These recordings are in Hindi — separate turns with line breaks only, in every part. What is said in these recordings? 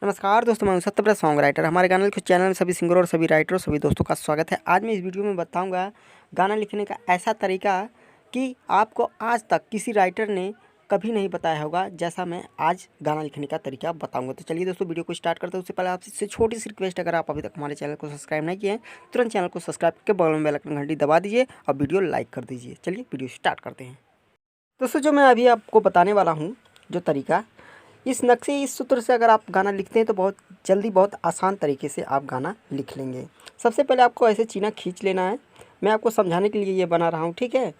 नमस्कार दोस्तों, मैं हूं सत्यव्रत सॉन्ग राइटर। हमारे गाना लिखो चैनल में सभी सिंगरों और सभी राइटरों सभी दोस्तों का स्वागत है। आज मैं इस वीडियो में बताऊंगा गाना लिखने का ऐसा तरीका कि आपको आज तक किसी राइटर ने कभी नहीं बताया होगा, जैसा मैं आज गाना लिखने का तरीका बताऊंगा। तो चलिए दोस्तों, वीडियो को स्टार्ट करते हैं। उससे पहले आपसे छोटी सी रिक्वेस्ट, अगर आप अभी तक हमारे चैनल को सब्सक्राइब नहीं किए हैं, तुरंत चैनल को सब्सक्राइब करके बगल में बेल आइकन घंटी दबा दीजिए और वीडियो लाइक कर दीजिए। चलिए वीडियो स्टार्ट करते हैं। दोस्तों, जो मैं अभी आपको बताने वाला हूँ, जो तरीका, इस नक्शे, इस सूत्र से अगर आप गाना लिखते हैं तो बहुत जल्दी, बहुत आसान तरीके से आप गाना लिख लेंगे। सबसे पहले आपको ऐसे चीना खींच लेना है। मैं आपको समझाने के लिए ये बना रहा हूँ, ठीक है।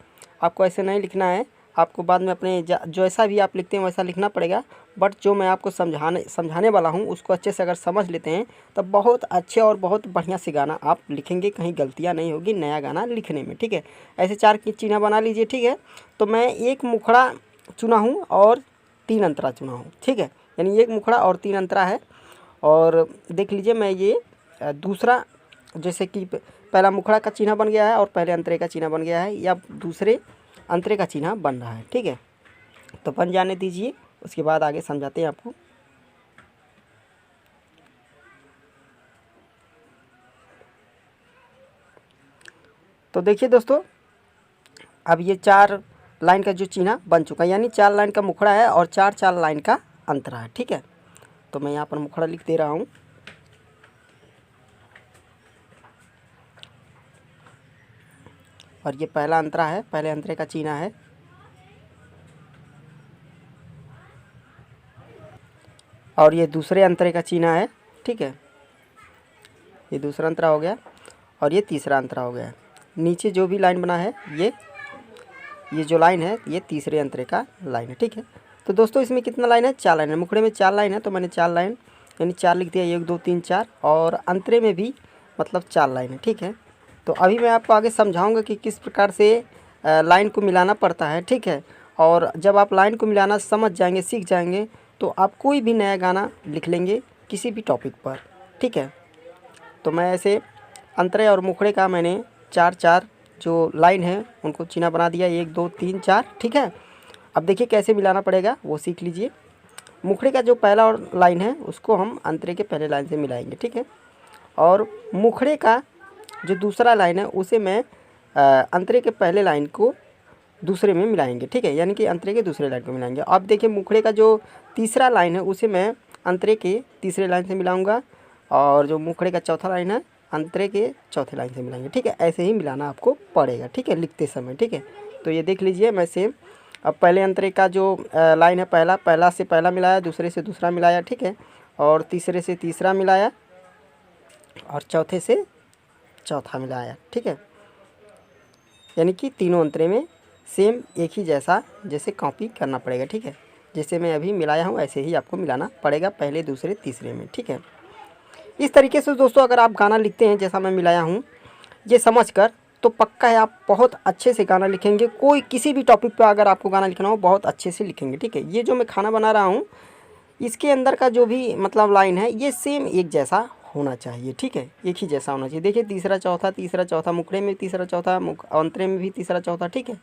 आपको ऐसे नहीं लिखना है, आपको बाद में अपने जैसा भी आप लिखते हैं वैसा लिखना पड़ेगा। बट जो मैं आपको समझाने वाला हूँ उसको अच्छे से अगर समझ लेते हैं तो बहुत अच्छे और बहुत बढ़िया से गाना आप लिखेंगे। कहीं गलतियाँ नहीं होगी नया गाना लिखने में, ठीक है। ऐसे 4 की चिन्ह बना लीजिए, ठीक है। तो मैं एक मुखड़ा चुना हूँ और 3 अंतरा चुना हूँ, ठीक है। यानी एक मुखड़ा और 3 अंतरा है। और देख लीजिए, मैं ये दूसरा, जैसे कि पहला मुखड़ा का चिन्ह बन गया है और पहले अंतरे का चिन्ह बन गया है, या दूसरे अंतरे का चिन्ह बन रहा है, ठीक है। तो बन जाने दीजिए, उसके बाद आगे समझाते हैं आपको। तो देखिए दोस्तों, अब ये 4 लाइन का जो चिन्ह बन चुका है, यानी 4 लाइन का मुखड़ा है और 4 लाइन का अंतरा है, ठीक है। तो मैं यहाँ पर मुखड़ा लिख दे रहा हूँ। और ये पहला अंतरा है, पहले अंतरे का चिन्ह है। और ये दूसरे अंतरे का चिन्ह है, ठीक है। ये दूसरा अंतरा हो गया और ये तीसरा अंतरा हो गया। नीचे जो भी लाइन बना है, ये जो लाइन है, ये तीसरे अंतरे का लाइन है, ठीक है। तो दोस्तों, इसमें कितना लाइन है? 4 लाइन है। मुखड़े में 4 लाइन है, तो मैंने 4 लाइन यानी 4 लिख दिया। 1 2 3 4। और अंतरे में भी मतलब 4 लाइन है, ठीक है। तो अभी मैं आपको आगे समझाऊंगा कि किस प्रकार से लाइन को मिलाना पड़ता है, ठीक है। और जब आप लाइन को मिलाना समझ जाएंगे, सीख जाएंगे, तो आप कोई भी नया गाना लिख लेंगे किसी भी टॉपिक पर, ठीक है। तो मैं ऐसे अंतरे और मुखड़े का मैंने 4 जो लाइन है उनको चिन्ह बना दिया। 1 2 3 4, ठीक है। अब देखिए कैसे मिलाना पड़ेगा, वो सीख लीजिए। मुखड़े का जो पहला और लाइन है उसको हम अंतरे के पहले लाइन से मिलाएंगे, ठीक है। और मुखड़े का जो दूसरा लाइन है उसे मैं अंतरे के पहले लाइन को दूसरे में मिलाएंगे, ठीक है। यानी कि अंतरे के दूसरे लाइन को मिलाएंगे। अब देखिए, मुखड़े का जो तीसरा लाइन है उसे मैं अंतरे के तीसरे लाइन से मिलाऊंगा, और जो मुखड़े का चौथा लाइन है अंतरे के चौथे लाइन से मिलाएंगे, ठीक है। ऐसे ही मिलाना आपको पड़ेगा, ठीक है, लिखते समय, ठीक है। तो ये देख लीजिए, मैं सेम अब पहले अंतरे का जो लाइन है, पहला से पहला मिलाया, दूसरे से दूसरा मिलाया, ठीक है। और तीसरे से तीसरा मिलाया और चौथे से चौथा मिलाया, ठीक है। यानी कि तीनों अंतरे में सेम एक ही जैसा जैसे कॉपी करना पड़ेगा, ठीक है। जैसे मैं अभी मिलाया हूँ ऐसे ही आपको मिलाना पड़ेगा, पहले दूसरे तीसरे में, ठीक है। इस तरीके से दोस्तों अगर आप गाना लिखते हैं जैसा मैं मिलाया हूँ ये समझकर, तो पक्का है आप बहुत अच्छे से गाना लिखेंगे। कोई किसी भी टॉपिक पर अगर आपको गाना लिखना हो बहुत अच्छे से लिखेंगे, ठीक है। ये जो मैं खाना बना रहा हूँ इसके अंदर का जो भी मतलब लाइन है ये सेम एक जैसा होना चाहिए, ठीक है, एक ही जैसा होना चाहिए। देखिए, तीसरा चौथा, मुखड़े में तीसरा चौथा, अंतरे में भी तीसरा चौथा, ठीक है।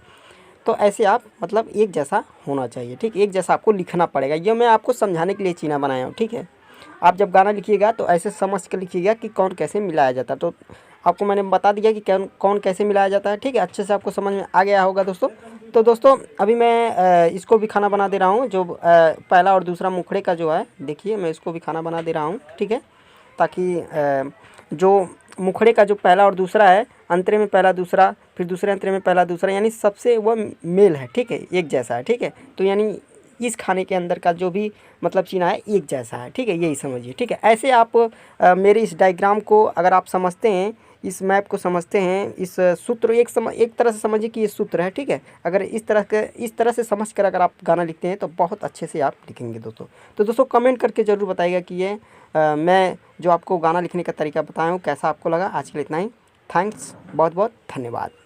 तो ऐसे आप मतलब एक जैसा होना चाहिए, ठीक, एक जैसा आपको लिखना पड़ेगा। ये मैं आपको समझाने के लिए चिन्ह बनाया हूँ, ठीक है। आप जब गाना लिखिएगा तो ऐसे समझ कर लिखिएगा कि कौन कैसे मिलाया जाता है। तो आपको मैंने बता दिया कि कौन कैसे मिलाया जाता है, ठीक है। अच्छे से आपको समझ में आ गया होगा दोस्तों। तो दोस्तों, अभी मैं इसको भी खाना बना दे रहा हूँ। जो पहला और दूसरा मुखड़े का जो है, देखिए मैं इसको भी खाना बना दे रहा हूँ, ठीक है। ताकि जो मुखड़े का जो पहला और दूसरा है, अंतरे में पहला दूसरा, फिर दूसरे अंतरे में पहला दूसरा, यानी सबसे वो मेल है, ठीक है, एक जैसा है, ठीक है। तो यानी इस खाने के अंदर का जो भी मतलब चिन्ह है एक जैसा है, ठीक है, यही समझिए, ठीक है। ऐसे आप मेरे इस डायग्राम को अगर आप समझते हैं, इस मैप को समझते हैं, इस सूत्र एक तरह से समझिए कि ये सूत्र है, ठीक है। अगर इस तरह से समझ कर अगर आप गाना लिखते हैं तो बहुत अच्छे से आप लिखेंगे दोस्तों। तो दोस्तों, कमेंट करके ज़रूर बताइएगा कि ये मैं जो आपको गाना लिखने का तरीका बताया हूँ कैसा आपको लगा। आज के लिए इतना ही। थैंक्स, बहुत बहुत धन्यवाद।